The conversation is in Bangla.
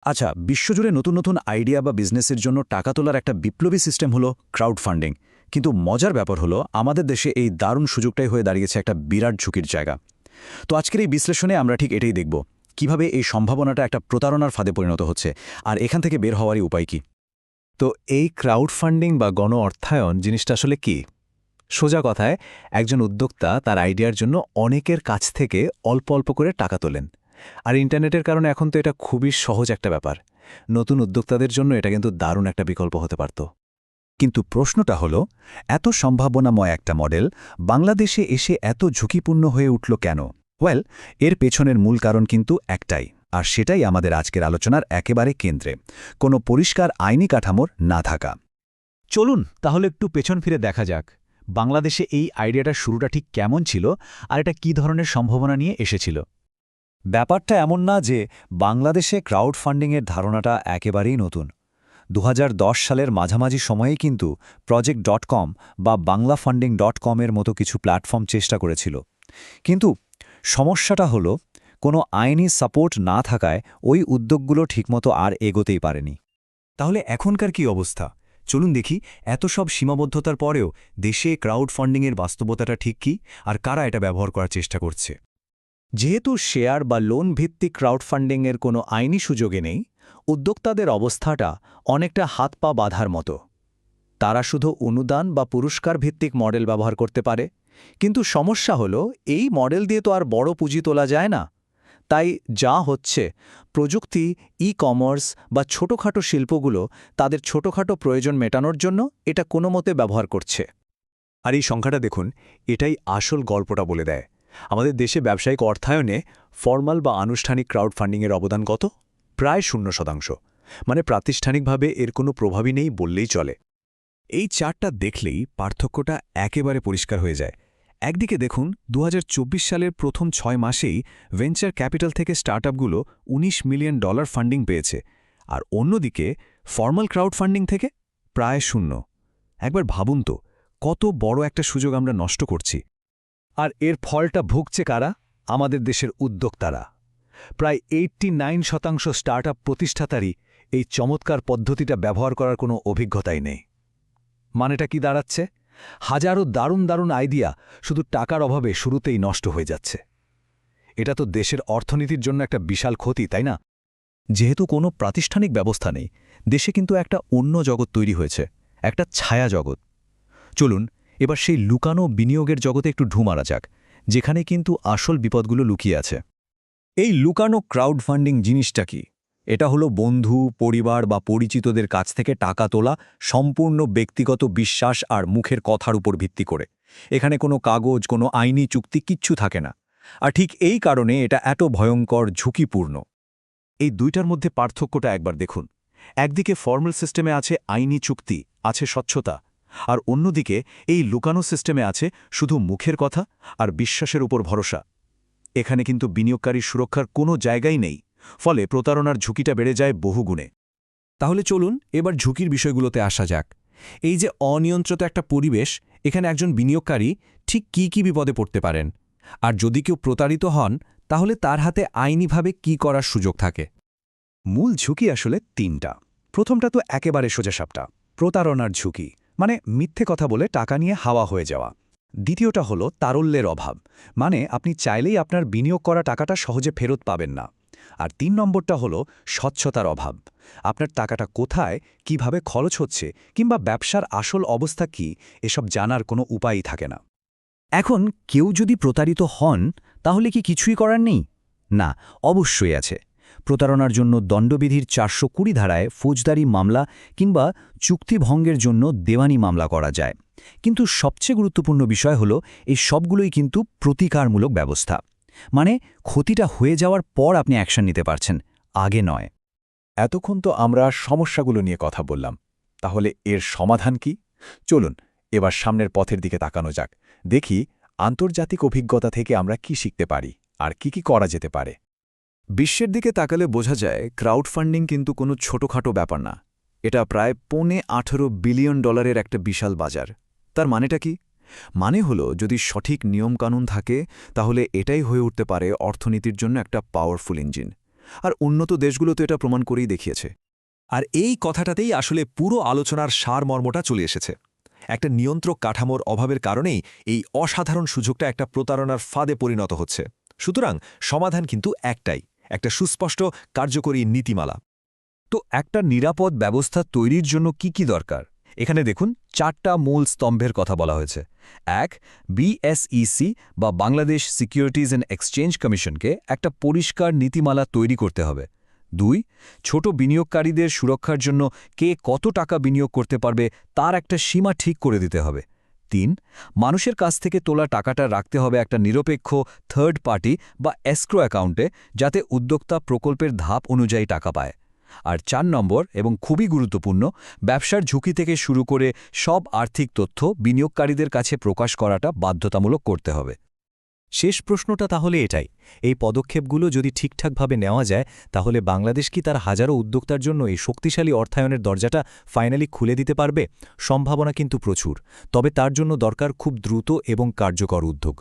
আচ্ছা, বিশ্বজুড়ে নতুন নতুন আইডিয়া বা বিজনেসের জন্য টাকা তোলার একটা বিপ্লবী সিস্টেম হলো ক্রাউড ফান্ডিং। কিন্তু মজার ব্যাপার হলো আমাদের দেশে এই দারুণ সুযোগটাই হয়ে দাঁড়িয়েছে একটা বিরাট ঝুঁকির জায়গা। তো আজকের এই বিশ্লেষণে আমরা ঠিক এটাই দেখব, কিভাবে এই সম্ভাবনাটা একটা প্রতারণার ফাঁদে পরিণত হচ্ছে, আর এখান থেকে বের হওয়ারই উপায় কি। তো এই ক্রাউড ফান্ডিং বা গণ অর্থায়ন জিনিসটা আসলে কি? সোজা কথায়, একজন উদ্যোক্তা তার আইডিয়ার জন্য অনেকের কাছ থেকে অল্প অল্প করে টাকা তোলেন। আর ইন্টারনেটের কারণে এখন তো এটা খুবই সহজ একটা ব্যাপার। নতুন উদ্যোক্তাদের জন্য এটা কিন্তু দারুণ একটা বিকল্প হতে পারত। কিন্তু প্রশ্নটা হলো, এত সম্ভাবনাময় একটা মডেল বাংলাদেশে এসে এত ঝুঁকিপূর্ণ হয়ে উঠল কেন? এর পেছনের মূল কারণ কিন্তু একটাই, আর সেটাই আমাদের আজকের আলোচনার একেবারে কেন্দ্রে: কোনো পরিষ্কার আইনি কাঠামোর না থাকা। চলুন তাহলে একটু পেছন ফিরে দেখা যাক, বাংলাদেশে এই আইডিয়াটার শুরুটা ঠিক কেমন ছিল আর এটা কী ধরনের সম্ভাবনা নিয়ে এসেছিল। ব্যাপারটা এমন না যে বাংলাদেশে ক্রাউড ফান্ডিংয়ের ধারণাটা একেবারেই নতুন। ২০১০ সালের মাঝামাঝি সময়েই কিন্তু project.com বা banglaFunding.com-এর মতো কিছু প্ল্যাটফর্ম চেষ্টা করেছিল। কিন্তু সমস্যাটা হলো, কোনো আইনি সাপোর্ট না থাকায় ওই উদ্যোগগুলো ঠিকমতো আর এগোতেই পারেনি। তাহলে এখনকার কি অবস্থা? চলুন দেখি, এত সব সীমাবদ্ধতার পরেও দেশে ক্রাউড ফান্ডিংয়ের বাস্তবতাটা ঠিক কি, আর কারা এটা ব্যবহার করার চেষ্টা করছে। যেহেতু শেয়ার বা লোন ভিত্তিক ক্রাউড ফান্ডিংয়ের কোনো আইনি সুযোগে নেই, উদ্যোক্তাদের অবস্থাটা অনেকটা হাত পা বাঁধার মতো। তারা শুধু অনুদান বা পুরস্কার ভিত্তিক মডেল ব্যবহার করতে পারে, কিন্তু সমস্যা হলো এই মডেল দিয়ে তো আর বড় পুঁজি তোলা যায় না। তাই যা হচ্ছে, প্রযুক্তি, ই-কমার্স বা ছোটখাটো শিল্পগুলো তাদের ছোটখাটো প্রয়োজন মেটানোর জন্য এটা কোনো মতে ব্যবহার করছে। আর এই সংখ্যাটা দেখুন, এটাই আসল গল্পটা বলে দেয়। আমাদের দেশে ব্যবসায়িক অর্থায়নে ফর্মাল বা আনুষ্ঠানিক ক্রাউড ফান্ডিংয়ের অবদান কত? প্রায় 0%। মানে প্রাতিষ্ঠানিকভাবে এর কোনো প্রভাবই নেই বললেই চলে। এই চার্টটা দেখলেই পার্থক্যটা একেবারে পরিষ্কার হয়ে যায়। একদিকে দেখুন, ২০২৪ সালের প্রথম ৬ মাসেই ভেঞ্চার ক্যাপিটাল থেকে স্টার্টআপগুলো $19 মিলিয়ন ফান্ডিং পেয়েছে, আর অন্যদিকে ফর্মাল ক্রাউড ফান্ডিং থেকে প্রায় 0। একবার ভাবুন তো, কত বড় একটা সুযোগ আমরা নষ্ট করছি। আর এর ফলটা ভুগছে কারা? আমাদের দেশের উদ্যোক্তারা। প্রায় 89% স্টার্টআপ প্রতিষ্ঠাতারই এই চমৎকার পদ্ধতিটা ব্যবহার করার কোনো অভিজ্ঞতাই নেই। মানেটা কি দাঁড়াচ্ছে? হাজারো দারুণ দারুণ আইডিয়া শুধু টাকার অভাবে শুরুতেই নষ্ট হয়ে যাচ্ছে। এটা তো দেশের অর্থনীতির জন্য একটা বিশাল ক্ষতি, তাই না? যেহেতু কোনো প্রাতিষ্ঠানিক ব্যবস্থা নেই, দেশে কিন্তু একটা অন্য জগৎ তৈরি হয়েছে, একটা ছায়া জগৎ। চলুন এবার সেই লুকানো বিনিয়োগের জগতে একটু ঢু মারা যাক, যেখানে কিন্তু আসল বিপদগুলো লুকিয়ে আছে। এই লুকানো ক্রাউড ফান্ডিং জিনিসটা কি? এটা হলো বন্ধু, পরিবার বা পরিচিতদের কাছ থেকে টাকা তোলা, সম্পূর্ণ ব্যক্তিগত বিশ্বাস আর মুখের কথার উপর ভিত্তি করে। এখানে কোনো কাগজ, কোনো আইনি চুক্তি কিচ্ছু থাকে না। আর ঠিক এই কারণে এটা এত ভয়ঙ্কর, ঝুঁকিপূর্ণ। এই দুইটার মধ্যে পার্থক্যটা একবার দেখুন। একদিকে ফর্মাল সিস্টেমে আছে আইনি চুক্তি, আছে স্বচ্ছতা, আর অন্যদিকে এই লুকানো সিস্টেমে আছে শুধু মুখের কথা আর বিশ্বাসের উপর ভরসা। এখানে কিন্তু বিনিয়োগকারীর সুরক্ষার কোনো জায়গাই নেই, ফলে প্রতারণার ঝুঁকিটা বেড়ে যায় বহুগুণে। তাহলে চলুন এবার ঝুঁকির বিষয়গুলোতে আসা যাক। এই যে অনিয়ন্ত্রিত একটা পরিবেশ, এখানে একজন বিনিয়োগকারী ঠিক কি বিপদে পড়তে পারেন? আর যদি কেউ প্রতারিত হন, তাহলে তার হাতে আইনিভাবে কি করার সুযোগ থাকে? মূল ঝুঁকি আসলে ৩টা। প্রথমটা তো একেবারে সোজাসাপটা, প্রতারণার ঝুঁকি, মানে মিথ্যে কথা বলে টাকা নিয়ে হাওয়া হয়ে যাওয়া। দ্বিতীয়টা হলো তারল্যের অভাব, মানে আপনি চাইলেই আপনার বিনিয়োগ করা টাকাটা সহজে ফেরত পাবেন না। আর ৩ নম্বরটা হলো স্বচ্ছতার অভাব। আপনার টাকাটা কোথায়, কিভাবে খরচ হচ্ছে, কিংবা ব্যবসার আসল অবস্থা কি, এসব জানার কোনো উপায়ই থাকে না। এখন কেউ যদি প্রতারিত হন, তাহলে কি কিছুই করার নেই? না, অবশ্যই আছে। প্রতারণার জন্য দণ্ডবিধির ৪২০ ধারায় ফৌজদারি মামলা কিংবা চুক্তিভঙ্গের জন্য দেওয়ানি মামলা করা যায়। কিন্তু সবচেয়ে গুরুত্বপূর্ণ বিষয় হলো, এই সবগুলোই কিন্তু প্রতিকারমূলক ব্যবস্থা। মানে ক্ষতিটা হয়ে যাওয়ার পর আপনি অ্যাকশন নিতে পারছেন, আগে নয়। এতক্ষণ তো আমরা সমস্যাগুলো নিয়ে কথা বললাম, তাহলে এর সমাধান কি? চলুন এবার সামনের পথের দিকে তাকানো যাক, দেখি আন্তর্জাতিক অভিজ্ঞতা থেকে আমরা কি শিখতে পারি আর কি করা যেতে পারে। বিশ্বের দিকে তাকালে বোঝা যায়, ক্রাউড ফান্ডিং কিন্তু কোনো ছোটখাটো ব্যাপার না। এটা প্রায় $18 বিলিয়ন একটা বিশাল বাজার। তার মানেটা কি? মানে হলো, যদি সঠিক নিয়মকানুন থাকে, তাহলে এটাই হয়ে উঠতে পারে অর্থনীতির জন্য একটা পাওয়ারফুল ইঞ্জিন। আর উন্নত দেশগুলো তো এটা প্রমাণ করেই দেখিয়েছে। আর এই কথাটাতেই আসলে পুরো আলোচনার সারমর্মটা চলে এসেছে। একটা নিয়ন্ত্রক কাঠামোর অভাবের কারণেই এই অসাধারণ সুযোগটা একটা প্রতারণার ফাঁদে পরিণত হচ্ছে। সুতরাং সমাধান কিন্তু একটাই, একটা সুস্পষ্ট কার্যকরী নীতিমালা। তো একটা নিরাপদ ব্যবস্থা তৈরির জন্য কি কি দরকার? এখানে দেখুন 4টা মূল স্তম্ভের কথা বলা হয়েছে। 1. বিএসইসি বা বাংলাদেশ সিকিউরিটিজ অ্যান্ড এক্সচেঞ্জ কমিশনকে একটা পরিষ্কার নীতিমালা তৈরি করতে হবে। 2. ছোট বিনিয়োগকারীদের সুরক্ষার জন্য কে কত টাকা বিনিয়োগ করতে পারবে তার একটা সীমা ঠিক করে দিতে হবে। 3. মানুষের কাছ থেকে তোলা টাকাটা রাখতে হবে একটা নিরপেক্ষ থার্ড পার্টি বা এসক্রো অ্যাকাউন্টে, যাতে উদ্যোক্তা প্রকল্পের ধাপ অনুযায়ী টাকা পায়। আর 4 নম্বর এবং খুবই গুরুত্বপূর্ণ, ব্যবসার ঝুঁকি থেকে শুরু করে সব আর্থিক তথ্য বিনিয়োগকারীদের কাছে প্রকাশ করাটা বাধ্যতামূলক করতে হবে। শেষ প্রশ্নটা তাহলে এটাই, এই পদক্ষেপগুলো যদি ঠিকঠাকভাবে নেওয়া যায় তাহলে বাংলাদেশ কি তার হাজারো উদ্যোক্তার জন্য এই শক্তিশালী অর্থায়নের দরজাটা ফাইনালি খুলে দিতে পারবে? সম্ভাবনা কিন্তু প্রচুর, তবে তার জন্য দরকার খুব দ্রুত এবং কার্যকর উদ্যোগ।